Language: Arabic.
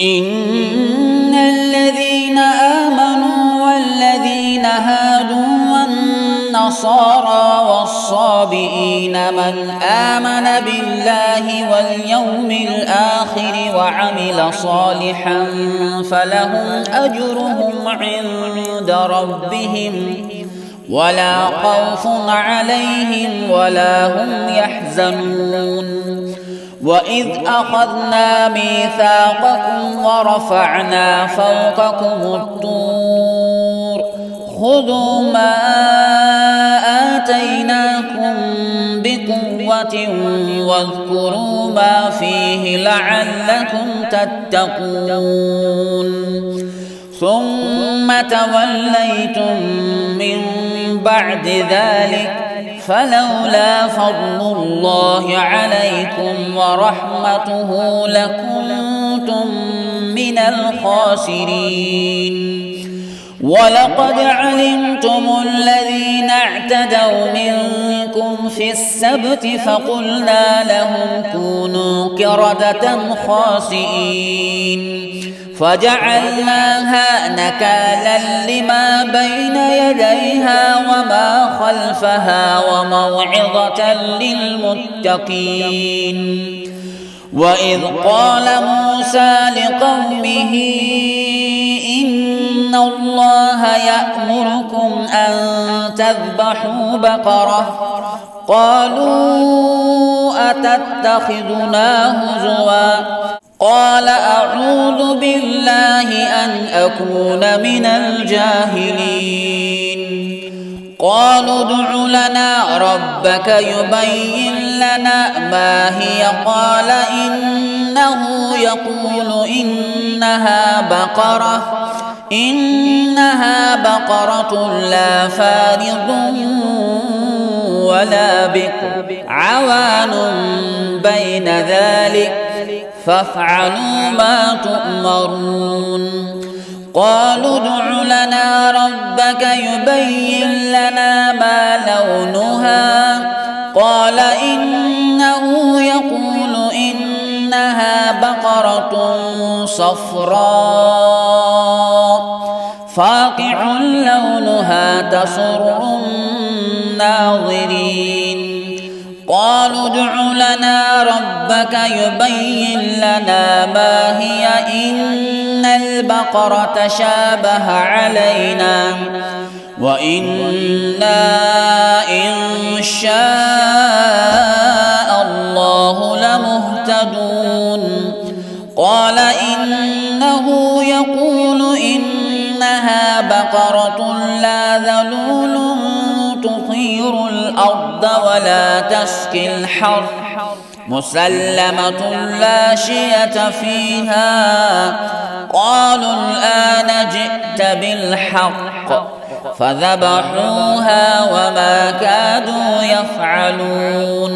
إن الذين آمنوا والذين هادوا والنصارى والصابئين من آمن بالله واليوم الآخر وعمل صالحا فلهم أجرهم عند ربهم ولا خوف عليهم ولا هم يحزنون. وإذ أخذنا ميثاقكم ورفعنا فوقكم الطور خذوا ما آتيناكم بقوة واذكروا ما فيه لعلكم تتقون. ثم توليتم من بعد ذلك فلولا فضل الله عليكم ورحمته لكنتم من الخاسرين. ولقد علمتم الذين اعتدوا منكم في السبت فقلنا لهم كونوا قردة خاسئين فجعلناها نكالا لما بين يديها وما خلفها وموعظة للمتقين. وإذ قال موسى لقومه إن الله يأمركم أن تذبحوا بقرة قالوا أتتخذنا هزوا قال أعوذ بالله أن أكون من الجاهلين. قالوا ادع لنا ربك يبين لنا ما هي قال إنه يقول إنها بقرة لا فارض ولا بكر عوان بين ذلك فافعلوا ما تؤمرون. قالوا ادع لنا ربك يبين لنا ما لونها قال إنه يقول إنها بقرة صفراء فاقع لونها تسر الناظرين. قالوا ادع لنا ربك يبين لنا ما هي إن البقرة شابه علينا وإنا إن شاء الله لمهتدون. قال إنه يقول إنها بقرة لا ذلول تثير الأرض ولا تسقي الحرث مسلمة لا شية فيها. قالوا الآن جئت بالحق فذبحوها وما كادوا يفعلون.